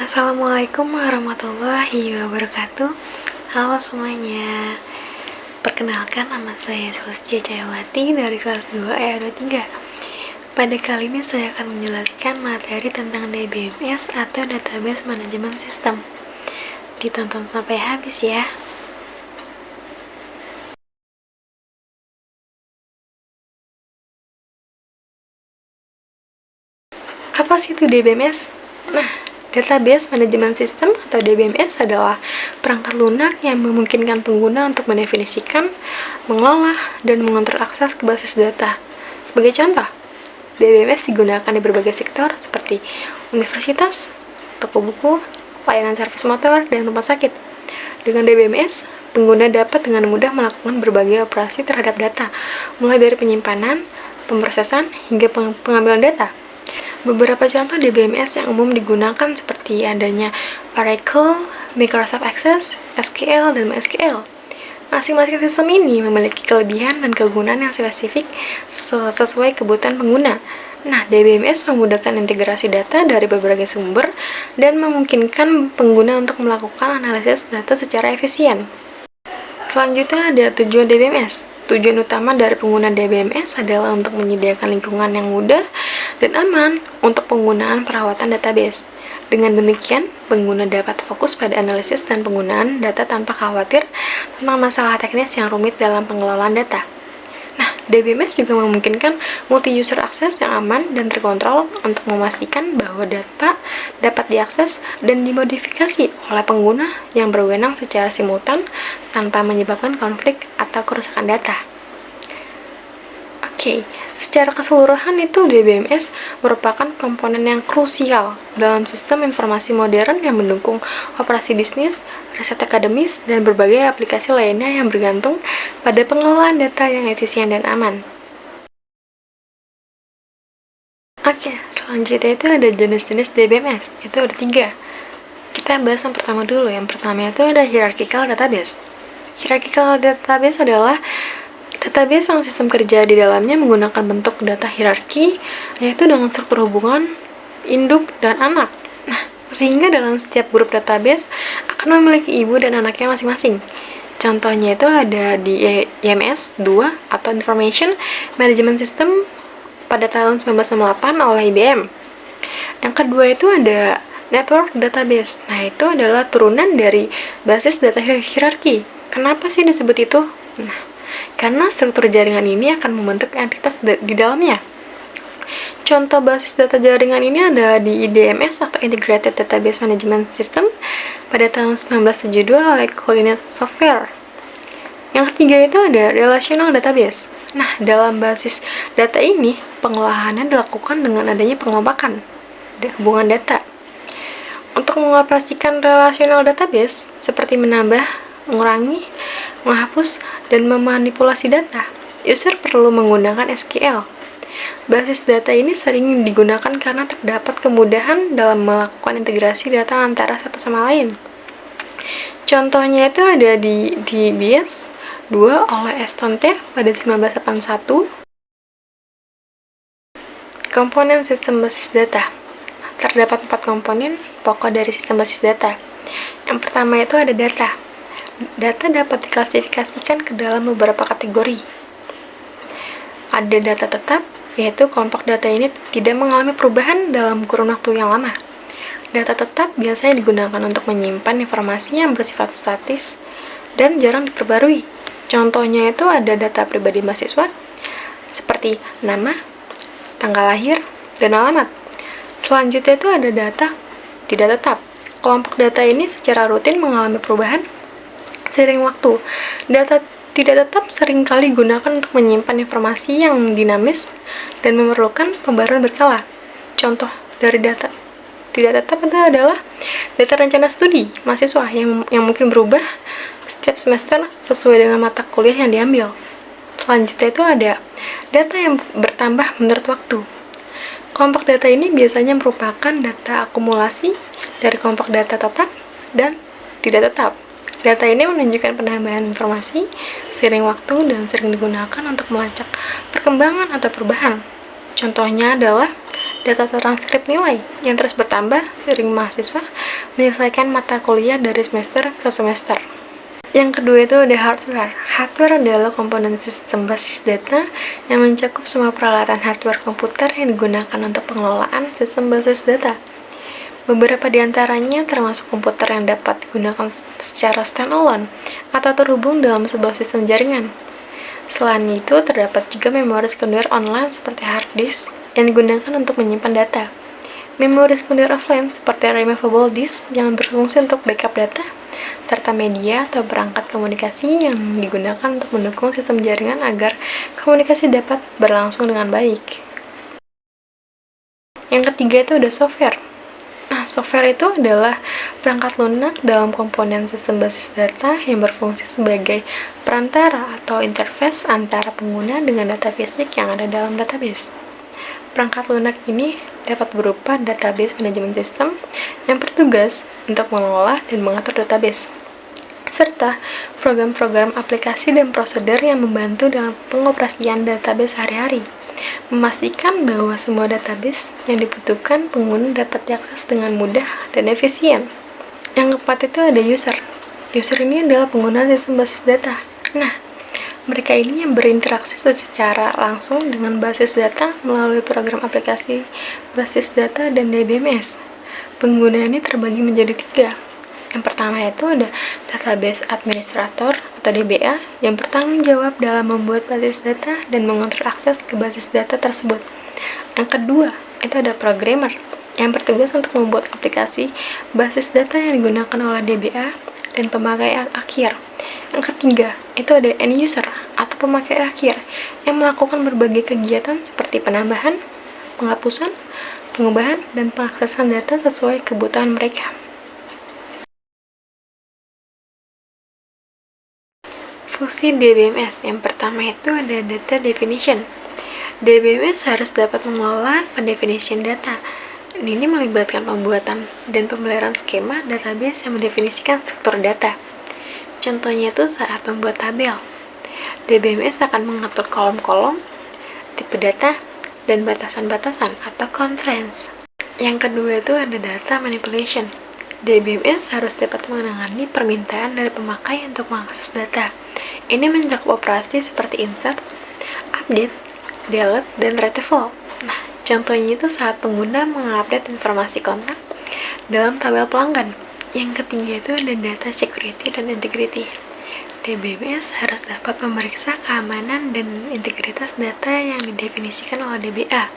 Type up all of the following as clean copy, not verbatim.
Assalamualaikum warahmatullahi wabarakatuh. Halo semuanya. Perkenalkan, nama saya Sulistia Cayawati dari kelas 2 EA23. Pada kali ini saya akan menjelaskan materi tentang DBMS atau Database Management System. Ditonton sampai habis ya. Apa sih itu DBMS? Nah, Database Management System atau DBMS adalah perangkat lunak yang memungkinkan pengguna untuk mendefinisikan, mengelola, dan mengontrol akses ke basis data. Sebagai contoh, DBMS digunakan di berbagai sektor seperti universitas, toko buku, layanan servis motor, dan rumah sakit. Dengan DBMS, pengguna dapat dengan mudah melakukan berbagai operasi terhadap data, mulai dari penyimpanan, pemrosesan, hingga pengambilan data. Beberapa contoh DBMS yang umum digunakan seperti adanya Oracle, Microsoft Access, SQL, dan MySQL. Masing-masing sistem ini memiliki kelebihan dan kegunaan yang spesifik sesuai kebutuhan pengguna. Nah, DBMS memudahkan integrasi data dari berbagai sumber dan memungkinkan pengguna untuk melakukan analisis data secara efisien. Selanjutnya ada tujuan DBMS. Tujuan utama dari pengguna DBMS adalah untuk menyediakan lingkungan yang mudah dan aman untuk penggunaan perawatan database. Dengan demikian, pengguna dapat fokus pada analisis dan penggunaan data tanpa khawatir tentang masalah teknis yang rumit dalam pengelolaan data. Nah, DBMS juga memungkinkan multi-user akses yang aman dan terkontrol untuk memastikan bahwa data dapat diakses dan dimodifikasi oleh pengguna yang berwenang secara simultan tanpa menyebabkan konflik atau kerusakan data. Oke, secara keseluruhan itu DBMS merupakan komponen yang krusial dalam sistem informasi modern yang mendukung operasi bisnis, riset akademis, dan berbagai aplikasi lainnya yang bergantung pada pengelolaan data yang efisien dan aman. Oke, selanjutnya itu ada jenis-jenis DBMS, itu ada 3. Kita bahas yang pertama dulu. Yang pertama itu ada hierarchical database. Hierarchical database adalah database yang sistem kerja di dalamnya menggunakan bentuk data hierarki, yaitu dengan struktur hubungan induk dan anak. Nah, sehingga dalam setiap grup database akan memiliki ibu dan anaknya masing-masing. Contohnya itu ada di IMS 2 atau Information Management System pada tahun 1998 oleh IBM. Yang kedua itu ada network database. Nah, itu adalah turunan dari basis data hierarki. Kenapa sih disebut itu? Nah, karena struktur jaringan ini akan membentuk entitas di dalamnya. Contoh basis data jaringan ini ada di IDMS atau Integrated Database Management System pada tahun 1972 oleh Collinet Software. Yang ketiga itu ada Relational Database. Nah, dalam basis data ini, pengolahannya dilakukan dengan adanya pengelompokan hubungan data. Untuk mengoperasikan relational database, seperti menambah, mengurangi, menghapus, dan memanipulasi data, user perlu menggunakan SQL. Basis data ini sering digunakan karena terdapat kemudahan dalam melakukan integrasi data antara satu sama lain. Contohnya itu ada di DBS 2 oleh Estonte pada 1981. Komponen sistem basis data. Terdapat 4 komponen pokok dari sistem basis data. Yang pertama itu ada data. Data dapat diklasifikasikan ke dalam beberapa kategori. Ada data tetap, yaitu kelompok data ini tidak mengalami perubahan dalam kurun waktu yang lama. Data tetap biasanya digunakan untuk menyimpan informasi yang bersifat statis dan jarang diperbarui. Contohnya itu ada data pribadi mahasiswa, seperti nama, tanggal lahir, dan alamat. Selanjutnya itu ada data tidak tetap. Kelompok data ini secara rutin mengalami perubahan seiring waktu. Data tidak tetap seringkali digunakan untuk menyimpan informasi yang dinamis dan memerlukan pembaruan berkala. Contoh dari data tidak tetap itu adalah data rencana studi mahasiswa yang mungkin berubah setiap semester sesuai dengan mata kuliah yang diambil. Selanjutnya itu ada data yang bertambah menurut waktu. Kelompok data ini biasanya merupakan data akumulasi dari kelompok data tetap dan tidak tetap. Data ini menunjukkan penambahan informasi seiring waktu dan sering digunakan untuk melacak perkembangan atau perubahan. Contohnya adalah data transkrip nilai yang terus bertambah seiring mahasiswa menyelesaikan mata kuliah dari semester ke semester. Yang kedua itu ada hardware. Hardware adalah komponen sistem basis data yang mencakup semua peralatan hardware komputer yang digunakan untuk pengelolaan sistem basis data. Beberapa di antaranya termasuk komputer yang dapat digunakan secara standalone atau terhubung dalam sebuah sistem jaringan. Selain itu, terdapat juga memori sekunder online seperti hard disk yang digunakan untuk menyimpan data. Memori sekunder offline seperti removable disk yang berfungsi untuk backup data, serta media atau perangkat komunikasi yang digunakan untuk mendukung sistem jaringan agar komunikasi dapat berlangsung dengan baik. Yang ketiga itu ada software. Nah, software itu adalah perangkat lunak dalam komponen sistem basis data yang berfungsi sebagai perantara atau interface antara pengguna dengan data fisik yang ada dalam database. Perangkat lunak ini dapat berupa database manajemen sistem yang bertugas untuk mengelola dan mengatur database, serta program-program aplikasi dan prosedur yang membantu dalam pengoperasian database sehari-hari, memastikan bahwa semua database yang dibutuhkan pengguna dapat diakses dengan mudah dan efisien. Yang keempat itu ada user. User ini adalah pengguna sistem basis data. Nah, mereka ini yang berinteraksi secara langsung dengan basis data melalui program aplikasi basis data dan DBMS. Pengguna ini terbagi menjadi 3. Yang pertama itu ada database administrator atau DBA yang bertanggung jawab dalam membuat basis data dan mengontrol akses ke basis data tersebut. Yang kedua itu ada programmer yang bertugas untuk membuat aplikasi basis data yang digunakan oleh DBA dan pemakai akhir. Yang ketiga, itu ada end user atau pemakai akhir yang melakukan berbagai kegiatan seperti penambahan, penghapusan, pengubahan, dan pengaksesan data sesuai kebutuhan mereka. Fungsi DBMS yang pertama itu ada data definition. DBMS harus dapat mengelola pendefinisian data. Ini melibatkan pembuatan dan pemeliharaan skema database yang mendefinisikan struktur data. Contohnya itu saat membuat tabel. DBMS akan mengatur kolom-kolom, tipe data, dan batasan-batasan atau constraints. Yang kedua itu ada data manipulation. DBMS harus dapat menangani permintaan dari pemakai untuk mengakses data. Ini mencakup operasi seperti insert, update, delete, dan retrieval. Nah, contohnya itu saat pengguna mengupdate informasi kontak dalam tabel pelanggan. Yang ketiga itu ada data security dan integrity. DBMS harus dapat memeriksa keamanan dan integritas data yang didefinisikan oleh DBA.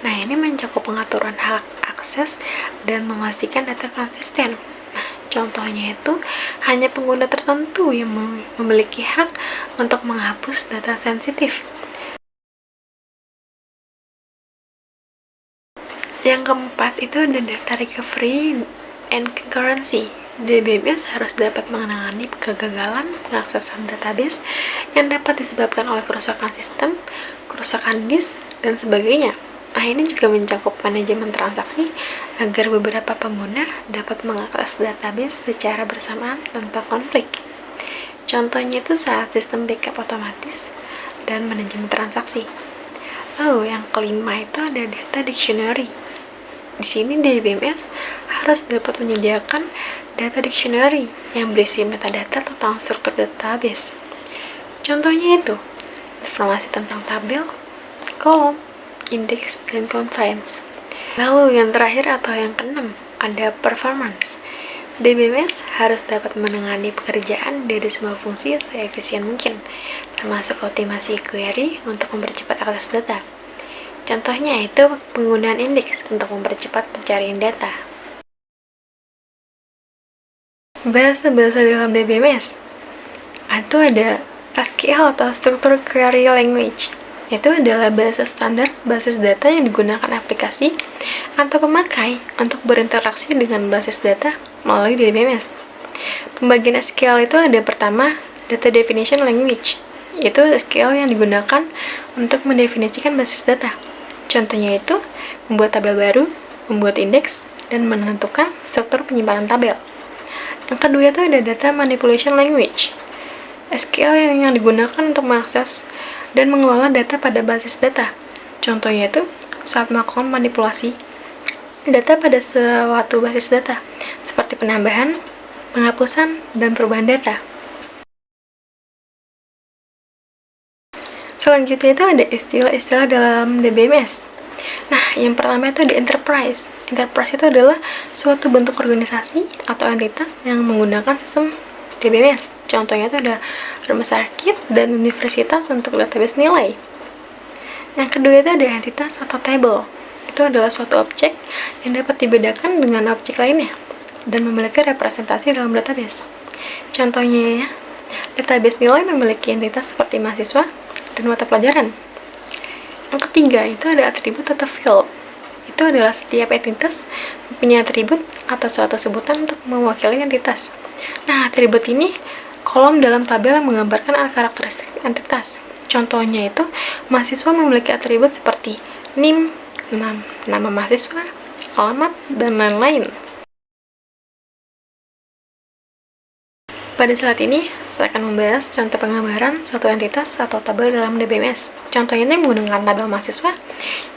Nah, ini mencakup pengaturan hak akses dan memastikan data konsisten. Nah, contohnya itu hanya pengguna tertentu yang memiliki hak untuk menghapus data sensitif. Yang keempat itu ada data recovery and concurrency. DBMS harus dapat menangani kegagalan pengaksesan database yang dapat disebabkan oleh kerusakan sistem, kerusakan disk, dan sebagainya. Nah, ini juga mencakup manajemen transaksi agar beberapa pengguna dapat mengakses database secara bersamaan tanpa konflik. Contohnya itu saat sistem backup otomatis dan manajemen transaksi. Lalu yang kelima itu ada data dictionary. Di sini DBMS harus dapat menyediakan data dictionary yang berisi metadata tentang struktur database. Contohnya itu informasi tentang tabel, kolom, indeks, dan constraints. Lalu yang terakhir atau yang keenam ada performance. DBMS harus dapat menangani pekerjaan dari semua fungsi seefisien mungkin, termasuk optimasi query untuk mempercepat akses data. Contohnya itu penggunaan indeks untuk mempercepat pencarian data. Bahasa-bahasa dalam DBMS itu ada SQL atau Structured Query Language. Itu adalah bahasa standar basis data yang digunakan aplikasi atau pemakai untuk berinteraksi dengan basis data melalui DBMS. Pembagian SQL itu ada pertama Data Definition Language, yaitu SQL yang digunakan untuk mendefinisikan basis data. Contohnya itu membuat tabel baru, membuat indeks, dan menentukan struktur penyimpanan tabel. Yang kedua itu ada Data Manipulation Language, SQL yang digunakan untuk mengakses dan mengelola data pada basis data. Contohnya itu saat melakukan manipulasi data pada suatu basis data, seperti penambahan, penghapusan, dan perubahan data. Selanjutnya itu ada istilah-istilah dalam DBMS. Nah, yang pertama itu ada enterprise. Enterprise itu adalah suatu bentuk organisasi atau entitas yang menggunakan sistem DBMS. Contohnya itu ada rumah sakit dan universitas untuk database nilai. Yang kedua itu ada entitas atau table. Itu adalah suatu objek yang dapat dibedakan dengan objek lainnya dan memiliki representasi dalam database. Contohnya ya, database nilai memiliki entitas seperti mahasiswa dan mata pelajaran. Yang ketiga itu ada atribut atau field. Itu adalah setiap entitas mempunyai atribut atau suatu sebutan untuk mewakili entitas. Nah, atribut ini kolom dalam tabel yang menggambarkan karakteristik entitas. Contohnya itu, mahasiswa memiliki atribut seperti NIM, nama mahasiswa, alamat, dan lain-lain. Pada saat ini, saya akan membahas contoh penggambaran suatu entitas atau tabel dalam DBMS. Contohnya ini menggunakan tabel mahasiswa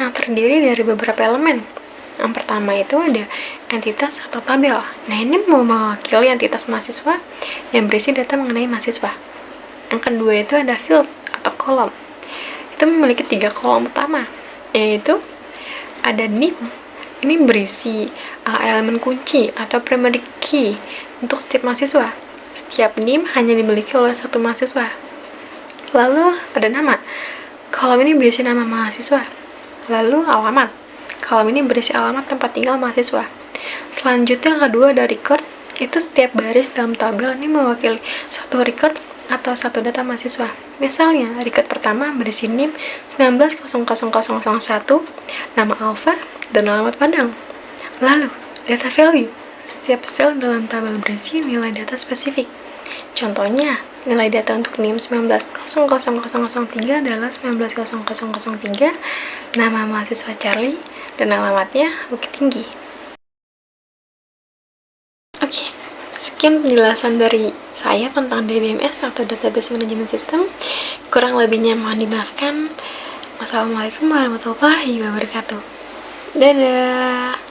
yang terdiri dari beberapa elemen. Yang pertama itu ada entitas atau tabel. Nah, ini mewakili entitas mahasiswa yang berisi data mengenai mahasiswa. Yang kedua itu ada field atau kolom. Itu memiliki 3 kolom utama, yaitu ada NIM. Ini berisi elemen kunci atau primary key untuk setiap mahasiswa. Setiap NIM hanya dimiliki oleh satu mahasiswa. Lalu ada nama. Kolom ini berisi nama mahasiswa. Lalu alamat. Kolom ini berisi alamat tempat tinggal mahasiswa. Selanjutnya yang kedua ada record. Itu setiap baris dalam tabel ini mewakili satu record atau satu data mahasiswa. Misalnya, record pertama berisi NIM 190001, nama alpha, dan alamat Padang. Lalu, data value. Setiap sel dalam tabel berisi nilai data spesifik. Contohnya, nilai data untuk NIM 190003 adalah 190003, nama mahasiswa Charlie, dan alamatnya Bukit Tinggi. Oke, sekian penjelasan dari saya tentang DBMS atau Database Management System. Kurang lebihnya mohon dimaafkan. Wassalamualaikum warahmatullahi wabarakatuh. Dadah.